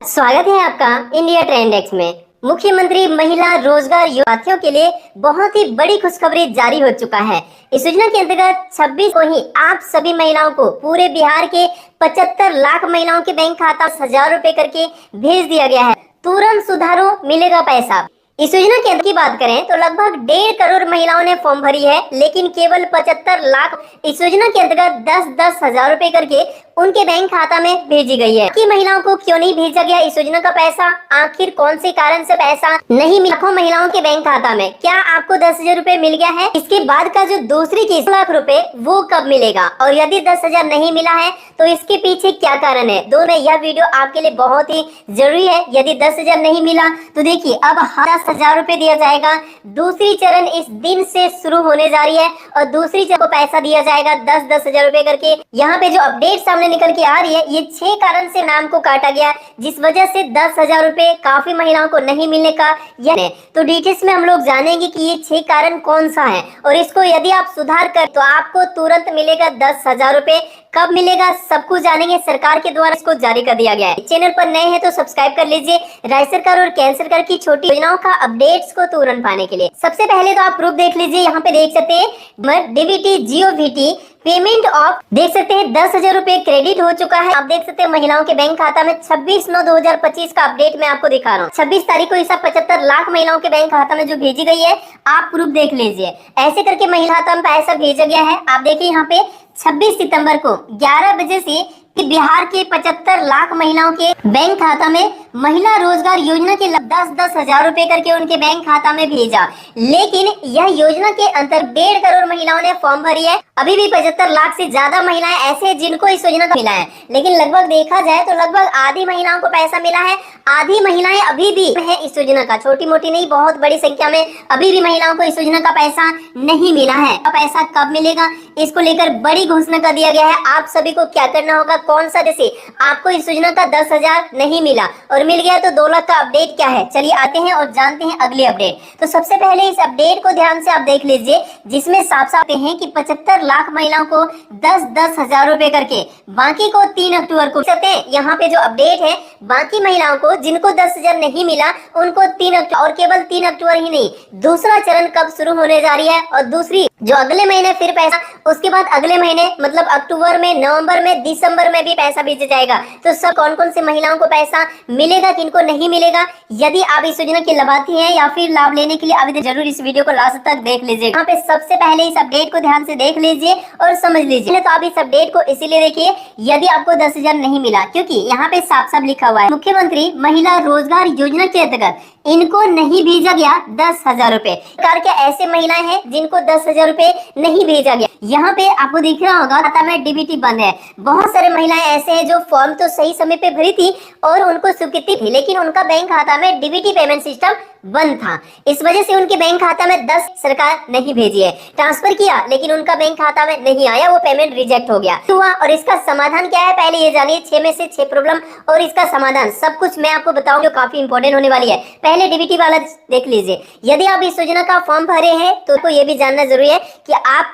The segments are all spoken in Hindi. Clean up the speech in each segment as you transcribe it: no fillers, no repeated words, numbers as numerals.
स्वागत है आपका इंडिया ट्रेंड एक्स में। मुख्यमंत्री महिला रोजगार साथियों के लिए बहुत ही बड़ी खुशखबरी जारी हो चुका है। इस योजना के अंतर्गत 26 को ही आप सभी महिलाओं को पूरे बिहार के 75 लाख महिलाओं के बैंक खाता 1000 रुपए करके भेज दिया गया है। तुरंत सुधारो, मिलेगा पैसा। इस योजना के अंदर की बात करें तो लगभग 1.5 करोड़ महिलाओं ने फॉर्म भरी है, लेकिन केवल 75 लाख इस योजना के अंतर्गत 10-10 हजार रुपए करके उनके बैंक खाता में भेजी गई है। कि महिलाओं को क्यों नहीं भेजा गया इस योजना का पैसा, आखिर कौन से कारण से पैसा नहीं मिला लाखों महिलाओं के बैंक खाता में? क्या आपको 10,000 रुपए मिल गया है? इसके बाद का जो दूसरी किस्त लाख रुपए वो कब मिलेगा, और यदि 10,000 नहीं मिला है तो इसके पीछे क्या कारण है? दोनों यह वीडियो आपके लिए बहुत ही जरूरी है। यदि 10,000 नहीं मिला तो देखिए अब 10,000 रुपए दिया जाएगा। दूसरी चरण इस दिन से शुरू होने जा रही है और दूसरी चरण को पैसा दिया जाएगा 10-10 हजार रुपए करके। यहाँ पे जो अपडेट सामने निकल के आ रही है, ये 6 कारण से नाम को काटा गया, जिस वजह से 10,000 रुपए काफी महिलाओं को नहीं मिलने का यह। तो डिटेल्स में हम लोग जानेंगे कि ये 6 कारण कौन सा है और इसको यदि आप सुधार कर तो आपको तुरंत मिलेगा 10,000 रुपए। कब मिलेगा सब कुछ जानेंगे। सरकार के द्वारा इसको जारी कर दिया गया है। चैनल पर नए हैं तो सब्सक्राइब कर लीजिए राज्य सरकार और केंद्र सरकार की छोटी योजनाओं का अपडेट्स को तुरंत पाने के लिए। सबसे पहले तो आप प्रूफ देख लीजिए। यहाँ पे देख सकते हैं डीबीटी जीओवीटी पेमेंट ऑफ देख सकते हैं 10,000 रुपए क्रेडिट हो चुका है। आप देख सकते हैं महिलाओं के बैंक खाता में 26/9/2025 का अपडेट मैं आपको दिखा रहा हूँ। 26 तारीख को ऐसा 75 लाख महिलाओं के बैंक खाता में जो भेजी गई है, आप प्रूफ देख लीजिए। ऐसे करके महिला खाता में पैसा भेजा गया है। आप देखिए यहाँ पे 26 सितंबर को 11 बजे से कि बिहार के 75 लाख महिलाओं के बैंक खाता में महिला रोजगार योजना के 10-10 हजार रुपए करके उनके बैंक खाता में भेजा। लेकिन यह योजना के अंतर्गत 1.5 करोड़ महिलाओं ने फॉर्म भरी है। अभी भी 75 लाख से ज्यादा महिलाएं ऐसे हैं जिनको इस योजना का मिला है, लेकिन लगभग देखा जाए तो लगभग आधी महिलाओं को पैसा मिला है। आधी महिलाएं अभी भी है इस योजना का, छोटी मोटी नहीं बहुत बड़ी संख्या में अभी भी महिलाओं को इस योजना का पैसा नहीं मिला है। पैसा कब मिलेगा इसको लेकर बड़ी घोषणा कर दिया गया है। आप सभी को क्या करना होगा, कौन सा, जैसे आपको इस योजना का 10,000 नहीं मिला और मिल गया तो 2 लाख का अपडेट क्या है, चलिए आते हैं और जानते हैं अगले अपडेट। तो सबसे पहले इस अपडेट को ध्यान से आप देख लीजिए, जिसमें साफ साफ हैं कि 75 लाख महिलाओं को 10-10 हजार रुपए करके, बाकी को 3 अक्टूबर को यहाँ पे जो अपडेट है, बाकी महिलाओं को जिनको 10,000 नहीं मिला उनको 3 अक्टूबर, और केवल 3 अक्टूबर ही नहीं, दूसरा चरण कब शुरू होने जा रही है और दूसरी जो अगले महीने फिर पैसा, उसके बाद अगले महीने मतलब अक्टूबर में, नवंबर में, दिसंबर में भी पैसा भेजा जाएगा। तो सब कौन कौन से महिलाओं को पैसा मिलेगा, किनको नहीं मिलेगा, यदि आप इस योजना के लाभार्थी हैं या फिर लाभ लेने के लिए आवेदन, जरूर इस वीडियो को लास्ट तक देख लीजिए। यहाँ पे सबसे पहले इस अपडेट को ध्यान से देख लीजिए और समझ लीजिए। तो आप इस अपडेट को इसीलिए देखिए यदि आपको 10,000 नहीं मिला, क्योंकि यहाँ पे साफ साफ लिखा हुआ है मुख्यमंत्री महिला रोजगार योजना के अंतर्गत इनको नहीं भेजा गया 10,000 रुपए। सरकार के ऐसे महिलाएं हैं जिनको 10,000 रुपए नहीं भेजा गया। यहाँ पे आपको दिख रहा होगा खाता में डीबीटी बंद है। बहुत सारे महिलाएं ऐसे हैं जो फॉर्म तो सही समय पे भरी थी और उनको स्वीकृति थी, लेकिन उनका बैंक खाता में डीबीटी पेमेंट सिस्टम बंद था। इस वजह से उनके बैंक खाता में 10 सरकार नहीं भेजी है। ट्रांसफर किया लेकिन उनका बैंक खाता में नहीं आया, वो पेमेंट रिजेक्ट हो गया हुआ। और इसका समाधान क्या है पहले ये जानिए। 6 में से 6 प्रॉब्लम और इसका समाधान सब कुछ मैं आपको बताऊंगा, जो काफी इंपॉर्टेंट होने वाली है। पहले डीबीटी वाला देख लीजिए। यदि आप इस योजना का फॉर्म भरे हैं तो ये भी जानना जरूरी है कि आप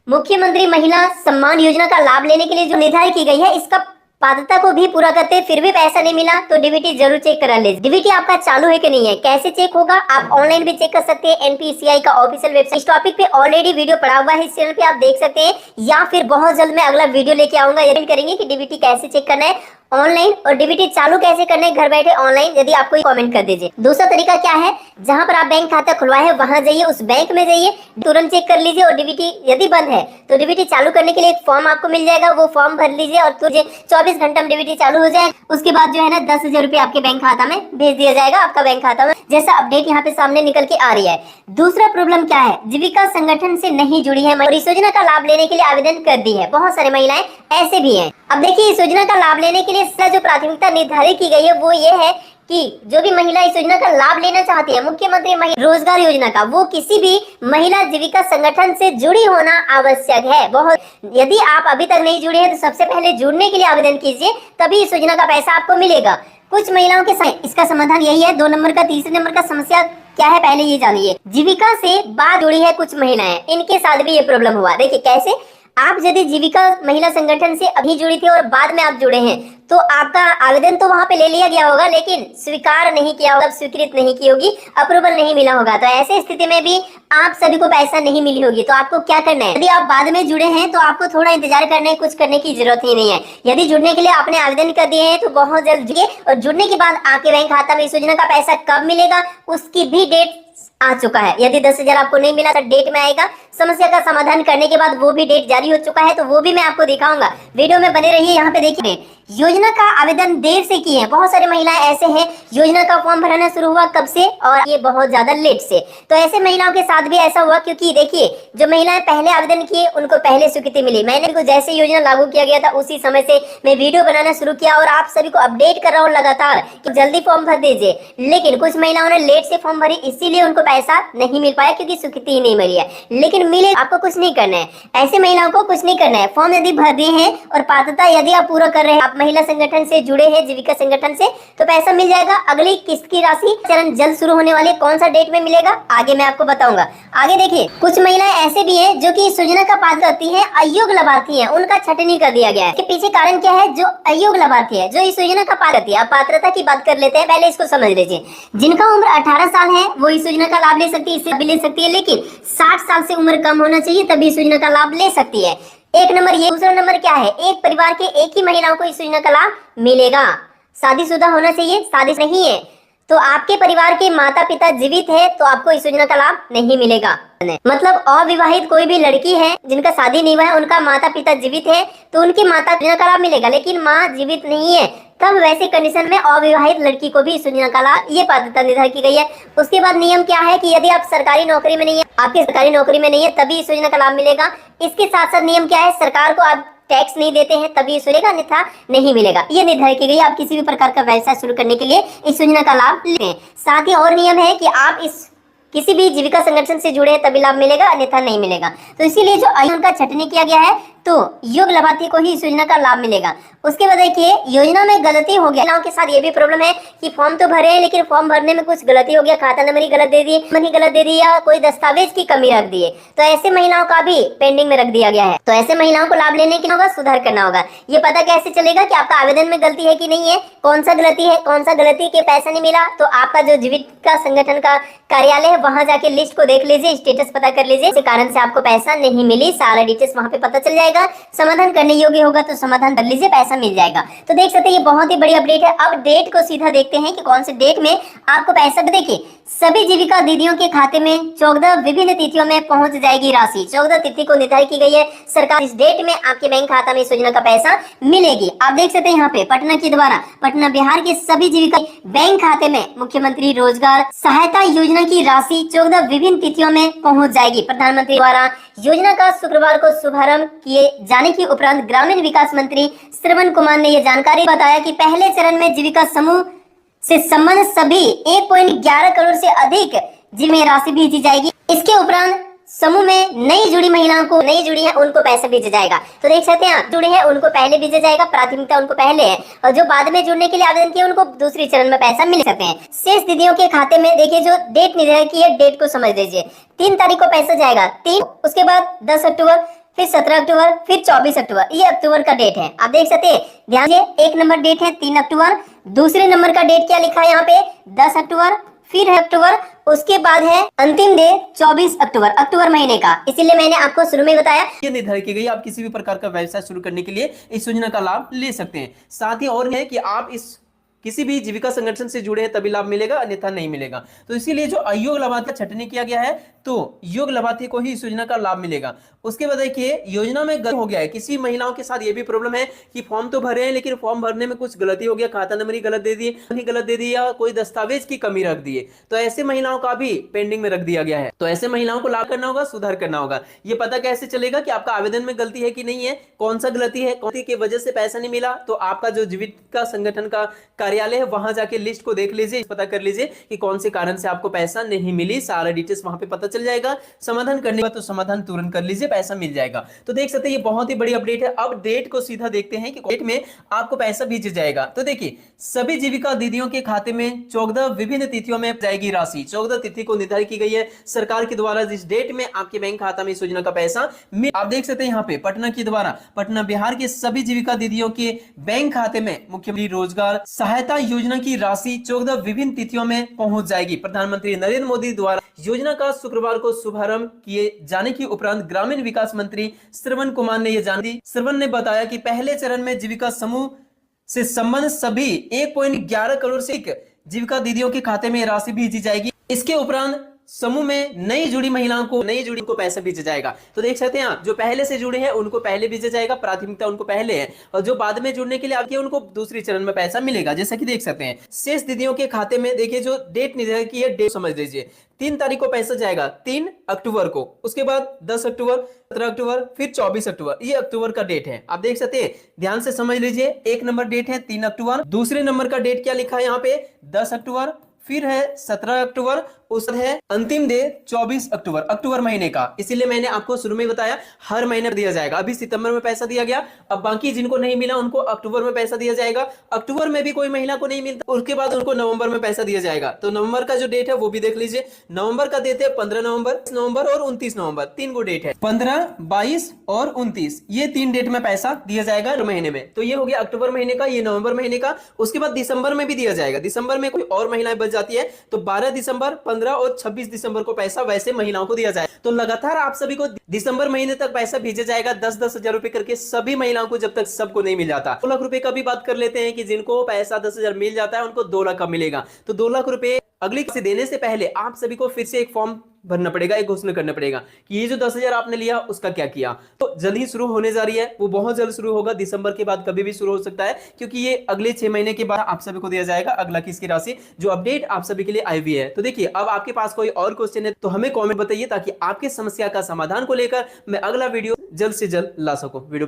मुख्यमंत्री महिला सम्मान योजना का लाभ लेने के लिए जो निर्धारित की गई है, इसका पात्रता को भी पूरा करते फिर भी पैसा नहीं मिला तो डीबीटी जरूर चेक करा लीजिए। डीबीटी आपका चालू है कि नहीं है, कैसे चेक होगा, आप ऑनलाइन भी चेक कर सकते हैं। एनपीसीआई का ऑफिशियल वेबसाइट, इस टॉपिक पे ऑलरेडी वीडियो पड़ा हुआ है इस चैनल पे, आप देख सकते हैं, या फिर बहुत जल्द मैं अगला वीडियो लेके आऊंगा। यकीन करेंगे कि डीबीटी कैसे चेक करना है ऑनलाइन और डीबीटी चालू कैसे करना है घर बैठे ऑनलाइन, यदि आपको कमेंट कर दीजिए। दूसरा तरीका क्या है, जहां पर आप बैंक खाता खुलवाए है वहां जाइए, उस बैंक में जाइए, तुरंत चेक कर लीजिए। और डीबीटी यदि बंद है तो डीबीटी चालू करने के लिए एक फॉर्म आपको मिल जाएगा, वो फॉर्म भर लीजिए और तुझे 24 घंटे में डीबीटी चालू हो जाए। उसके बाद जो है ना 10,000 रुपए आपके बैंक खाता में भेज दिया जाएगा, आपका बैंक खाता में, जैसा अपडेट यहाँ पे सामने निकल के आ रही है। दूसरा प्रॉब्लम क्या है, जीविका संगठन से नहीं जुड़ी है और इस योजना का लाभ लेने के लिए आवेदन कर दी है। बहुत सारे महिलाएं ऐसे भी हैं। अब देखिए इस योजना का लाभ लेने के लिए जो प्राथमिकता निर्धारित की गई है वो ये है कि जो भी महिला इस योजना का लाभ लेना चाहती है, मुख्यमंत्री महिला रोजगार योजना का, वो किसी भी महिला जीविका संगठन से जुड़ी होना आवश्यक है। बहुत, यदि आप अभी तक नहीं जुड़े हैं तो सबसे पहले जुड़ने के लिए आवेदन कीजिए, तभी इस योजना का पैसा आपको मिलेगा। कुछ महिलाओं के साथ इसका समाधान यही है। 2 नंबर का, तीसरे नंबर का समस्या क्या है पहले ये जानिए। जीविका से बात जुड़ी है कुछ महिलाएं, इनके साथ भी ये प्रॉब्लम हुआ। देखिए कैसे, आप यदि जीविका महिला संगठन से अभी जुड़ी थी और बाद में आप जुड़े हैं तो आपका आवेदन तो वहां पे ले लिया गया होगा, लेकिन स्वीकार नहीं किया होगा, स्वीकृत नहीं की होगी, अप्रूवल नहीं मिला होगा। तो ऐसे स्थिति में भी आप सभी को पैसा नहीं मिली होगी। तो आपको क्या करना है, यदि आप बाद में जुड़े हैं तो आपको थोड़ा इंतजार करने, कुछ करने की जरूरत ही नहीं है। यदि जुड़ने के लिए आपने आवेदन कर दिए हैं तो बहुत जल्द जुड़िए, और जुड़ने के बाद आपके बैंक खाता में इस योजना का पैसा कब मिलेगा उसकी भी डेट आ चुका है। यदि 10,000 आपको नहीं मिला तो डेट में आएगा। समस्या का समाधान करने के बाद वो भी डेट जारी हो चुका है, तो वो भी मैं आपको दिखाऊंगा। वीडियो में बने रहिए। यहाँ पे देखिए, योजना का आवेदन देर से किए हैं बहुत सारी महिलाएं ऐसे हैं। योजना का फॉर्म भराना शुरू हुआ कब से, और ये बहुत ज्यादा लेट से। तो ऐसे महिलाओं के साथ भी ऐसा हुआ, क्योंकि देखिए जो महिलाएं पहले आवेदन किए उनको पहले स्वीकृति मिली। मैंने को जैसे योजना लागू किया गया था उसी समय से मैं वीडियो बनाना शुरू किया और आप सभी को अपडेट कर रहा हूँ लगातार कि जल्दी फॉर्म भर दीजिए। लेकिन कुछ महिलाओं ने लेट से फॉर्म भरी, इसीलिए उनको पैसा नहीं मिल पाया, क्योंकि स्वीकृति ही नहीं मिली है। लेकिन मिले, आपको कुछ नहीं करना है, ऐसे महिलाओं को कुछ नहीं करना है। फॉर्म यदि भर दिए हैं और पात्रता यदि आप पूरा कर रहे हैं, आप महिला संगठन से जुड़े हैं, जीविका संगठन से, तो पैसा मिल जाएगा। अगली किस्त की राशि चरण जल्द शुरू होने वाली, कौन सा डेट में मिलेगा आगे मैं आपको बताऊंगा। आगे देखिए, कुछ महिलाएं ऐसे भी हैं जो कि इस योजना का पात्र होती है, अयोग्य लाभार्थी है, उनका छटनी कर दिया गया है। इसके पीछे कारण क्या है? जो अयोग्य लाभार्थी है, जो इस योजना का पात्र होती है। आप पात्रता की बात कर लेते हैं, पहले इसको समझ लीजिए। जिनका उम्र 18 साल है वो इस योजना का लाभ ले सकती है, इससे भी ले सकती है, लेकिन 60 साल से उम्र कम होना चाहिए तभी इस योजना का लाभ ले सकती है। एक नंबर ये। दूसरा नंबर क्या है? एक परिवार के एक ही महिलाओं को इस योजना का लाभ मिलेगा। शादीशुदा होना चाहिए, शादी नहीं है तो आपके परिवार के माता पिता जीवित है तो आपको इस योजना का लाभ नहीं मिलेगा। मतलब अविवाहित कोई भी लड़की है जिनका शादी नहीं हुआ है, उनका माता पिता जीवित है तो उनके माता योजना का लाभ मिलेगा, लेकिन माँ जीवित नहीं है तब वैसे कंडीशन में अविवाहित लड़की को भी इस योजना का लाभ, ये पात्रता निर्धारित की गई है। उसके बाद नियम क्या है कि यदि आप सरकारी नौकरी में नहीं है, आपकी सरकारी नौकरी में नहीं है तभी इस योजना का लाभ मिलेगा। इसके साथ साथ नियम क्या है? सरकार को आप टैक्स नहीं देते हैं तभी इस योजना का, अन्यथा नहीं मिलेगा। ये निर्धारित की गई। आप किसी भी प्रकार का व्यवसाय शुरू करने के लिए इस योजना का लाभ लेते हैं। साथ ही और नियम है कि आप इस किसी भी जीविका संगठन से जुड़े हैं तभी लाभ मिलेगा, अन्यथा नहीं मिलेगा। तो इसीलिए जो आयु का छटनी किया गया है तो योग्य लाभार्थी को ही इस योजना का लाभ मिलेगा। उसके बाद देखिए, योजना में गलती हो गया। महिलाओं के साथ ये भी प्रॉब्लम है कि फॉर्म तो भरे हैं लेकिन फॉर्म भरने में कुछ गलती हो गया, खाता नंबर ही गलत दे दिए, मनी गलत दे दी, या कोई दस्तावेज की कमी रख दिए, तो ऐसे महिलाओं का भी पेंडिंग में रख दिया गया है। तो ऐसे महिलाओं को लाभ लेने के लिए होगा, सुधार करना होगा। ये पता कैसे चलेगा कि आपका आवेदन में गलती है कि नहीं है? कौन सा गलती है, कौन सा गलती के पैसा नहीं मिला, तो आपका जो जीविका संगठन का कार्यालय है वहां जाके लिस्ट को देख लीजिए, स्टेटस पता कर लीजिए। इस कारण से आपको पैसा नहीं मिली, सारा डिटेल्स वहां पे पता चल जाएगा। समाधान करने योग्य होगा तो समाधान कर लीजिए, पैसा मिल जाएगा। तो देख सकते हैं ये बहुत ही बड़ी अपडेट है। अब डेट को सीधा देखते हैं कि कौन से डेट में आपको पैसा। देखिए, सभी जीविका दीदियों के खाते में 14 विभिन्न तिथियों में पहुंच जाएगी राशि। 14 तिथि को निर्धारित की गई है। सरकार इस डेट में आपके बैंक खाता में इस योजना का पैसा मिलेगी। आप देख सकते हैं यहाँ पे पटना के द्वारा, पटना बिहार के सभी जीविका बैंक खाते में मुख्यमंत्री रोजगार सहायता योजना की राशि 14 विभिन्न तिथियों में पहुंच जाएगी। प्रधानमंत्री द्वारा योजना का शुक्रवार को शुभारंभ किए जाने के उपरांत ग्रामीण विकास मंत्री श्रवण कुमार ने यह जानकारी बताया कि पहले चरण में जीविका समूह से संबंधित सभी 1.11 करोड़ से अधिक जिम्मे राशि भेजी जाएगी। इसके उपरांत समूह में नई जुड़ी महिलाओं को, नई जुड़ी है उनको पैसा भेजा जाएगा। तो देख सकते हैं आप, जुड़े हैं उनको पहले भेजा जाएगा, प्राथमिकता उनको पहले है, और जो बाद में जुड़ने के लिए आवेदन किए उनको दूसरी चरण में पैसा मिल सकते हैं। शेष दीदियों के खाते में देखिए जो डेट निर्धारित की है, डेट को समझ लीजिए। 3 तारीख को पैसा जाएगा, 3, उसके बाद 10 अक्टूबर, फिर 17 अक्टूबर, फिर 24 अक्टूबर, ये अक्टूबर का डेट है। आप देख सकते हैं, ध्यान दीजिए, एक नंबर डेट है 3 अक्टूबर, दूसरे नंबर का डेट क्या लिखा है यहाँ पे 10 अक्टूबर, फिर है अक्टूबर, उसके बाद है अंतिम डेट 24 अक्टूबर, अक्टूबर महीने का। इसीलिए मैंने आपको शुरू में बताया ये निर्धारित की गई। आप किसी भी प्रकार का व्यवसाय शुरू करने के लिए इस योजना का लाभ ले सकते हैं। साथ ही और है कि आप इस किसी भी जीविका संगठन से जुड़े हैं तभी लाभ मिलेगा, अन्यथा नहीं मिलेगा। तो इसीलिए जो अयोग्य लाभार्थी का छटनी किया गया है तो योग्य लाभार्थी को ही इस योजना का लाभ मिलेगा। उसके बाद देखिए, योजना में गलती हो गया है। किसी महिलाओं के साथ ये भी प्रॉब्लम है कि फॉर्म तो भरे हैं लेकिन फॉर्म भरने में कुछ गलती हो गया, खाता नंबर ही गलत दे दिए, या कोई दस्तावेज की कमी रख दिए, तो ऐसे महिलाओं का भी पेंडिंग में रख दिया गया है। तो ऐसे महिलाओं को लाभ करना होगा, सुधार करना होगा। ये पता कैसे चलेगा कि आपका आवेदन में गलती है कि नहीं है, कौन सा गलती है, कौन सी की वजह से पैसा नहीं मिला, तो आपका जो जीविका संगठन का कार्यालय है वहां जाके लिस्ट को देख लीजिए, पता कर लीजिए कि कौन से कारण से आपको पैसा नहीं मिली, सारा डिटेल्स वहां पे पता चल जाएगा, समाधान करने के बाद तो समाधान तुरंत कर लीजिए, पैसा मिल जाएगा। तो देख सकते हैं ये बहुत ही बड़ी अपडेट है। अब डेट को सीधा देखते हैं कि डेट में आपको पैसा भेजा जाएगा। तो देखिए सभी जीविका दीदियों के खाते में 14 विभिन्न तिथियों में जाएगी राशि। 14 तिथि को निर्धारित की गई है सरकार के द्वारा, जिस डेट में आपके बैंक खाता में इस योजना का पैसा आप देख सकते हैं यहाँ पे पटना के द्वारा, पटना बिहार के सभी जीविका दीदियों के बैंक खाते में मुख्यमंत्री रोजगार सहायता योजना की राशि 14 विभिन्न तिथियों में पहुंच जाएगी। प्रधानमंत्री नरेंद्र मोदी द्वारा योजना का शुक्रवार को शुभारंभ किए जाने के उपरांत ग्रामीण विकास मंत्री श्रवण कुमार ने यह जानकारी दी। श्रवण ने बताया कि पहले चरण में जीविका समूह से संबंध सभी 1.11 करोड़ से जीविका दीदियों के खाते में राशि भेजी जाएगी। इसके उपरांत समूह में नई जुड़ी महिलाओं को पैसा भेजा जाएगा। तो देख सकते हैं आप, जो पहले से जुड़े हैं उनको पहले भेजा जाएगा, प्राथमिकता उनको पहले है, और जो बाद में जुड़ने के लिए आगे उनको दूसरी चरण में पैसा मिलेगा। जैसा कि देख सकते हैं शेष दीदियों के खाते में देखिए जो डेट निर्धारित की है, डेट समझ लीजिए 3 तारीख को पैसा जाएगा, 3 अक्टूबर को, उसके बाद 10 अक्टूबर, 17 अक्टूबर, फिर 24 अक्टूबर। ये अक्टूबर का डेट है, आप देख सकते हैं, ध्यान से समझ लीजिए। एक नंबर डेट है 3 अक्टूबर, दूसरे नंबर का डेट क्या लिखा है यहाँ पे 10 अक्टूबर, फिर है 17 अक्टूबर, उस है अंतिम डे 24 अक्टूबर, अक्टूबर महीने का। इसीलिए मैंने आपको शुरू में बताया हर महीने दिया जाएगा। अभी सितंबर में पैसा दिया गया, अब बाकी जिनको नहीं मिला उनको अक्टूबर में पैसा दिया जाएगा। अक्टूबर में भी कोई महिला को नहीं मिलता, उसके बाद उनको नवंबर में पैसा दिया जाएगा। तो नवंबर का जो डेट है वो भी देख लीजिए। नवंबर का डेट है 15 नवंबर और 29 नवंबर, 3 गो डेट है, 15, 22 और 29, ये 3 डेट में पैसा दिया जाएगा महीने में। तो ये हो गया अक्टूबर महीने का, ये नवंबर महीने का। उसके बाद दिसंबर में भी दिया जाएगा। दिसंबर में कोई और महिलाएं बच जाती है तो 12 दिसंबर, 15 और 26 दिसंबर को पैसा वैसे महिलाओं को दिया जाए। तो लगातार आप सभी को दिसंबर महीने तक पैसा भेजा जाएगा, 10-10 हजार रुपए करके सभी महिलाओं को, जब तक सबको नहीं मिल जाता। 2 लाख रुपए का भी बात कर लेते हैं कि जिनको पैसा 10,000 मिल जाता है उनको 2 लाख का मिलेगा। तो 2 लाख रुपए अगली से देने से पहले आप सभी को फिर से एक फॉर्म भरना पड़ेगा, एक घोषणा करना पड़ेगा कि ये जो 10,000 आपने लिया उसका क्या किया। तो जल्द ही शुरू होने जा रही है, वो बहुत जल्द शुरू होगा, दिसंबर के बाद कभी भी शुरू हो सकता है, क्योंकि ये अगले 6 महीने के बाद आप सभी को दिया जाएगा अगला किस्त की राशि, जो अपडेट आप सभी के लिए आई हुई है। तो देखिए अब आपके पास कोई और क्वेश्चन है तो हमें कॉमेंट बताइए, ताकि आपके समस्या का समाधान को लेकर मैं अगला वीडियो जल्द से जल्द ला सकूं। वीडियो